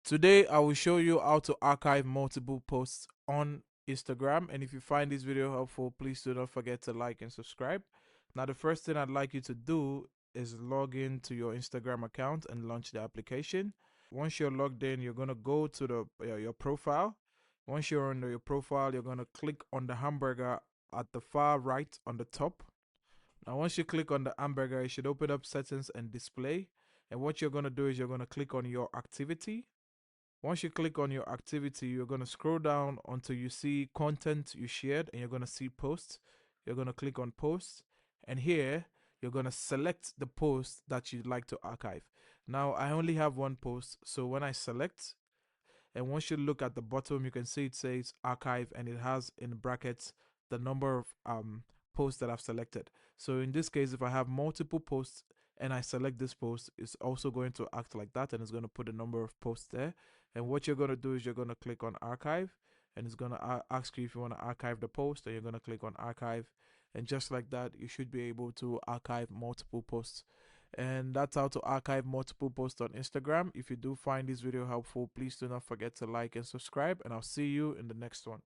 Today, I will show you how to archive multiple posts on Instagram. And if you find this video helpful, please do not forget to like and subscribe. Now, the first thing I'd like you to do is log into your Instagram account and launch the application. Once you're logged in, you're going to go to your profile. Once you're on your profile, you're going to click on the hamburger at the far right on the top. Now, once you click on the hamburger, it should open up settings and display. And what you're going to do is you're going to click on your activity. Once you click on your activity, you're going to scroll down until you see content you shared and you're going to see posts. You're going to click on posts, and here you're going to select the post that you'd like to archive. Now, I only have one post, so when I select, and once you look at the bottom, you can see it says archive and it has in brackets the number of posts that I've selected. So in this case, if I have multiple posts and I select this post, it's also going to act like that and it's going to put a number of posts there. And what you're going to do is you're going to click on archive, and it's going to ask you if you want to archive the post, and you're going to click on archive. And just like that, you should be able to archive multiple posts. And that's how to archive multiple posts on Instagram. If you do find this video helpful, please do not forget to like and subscribe, and I'll see you in the next one.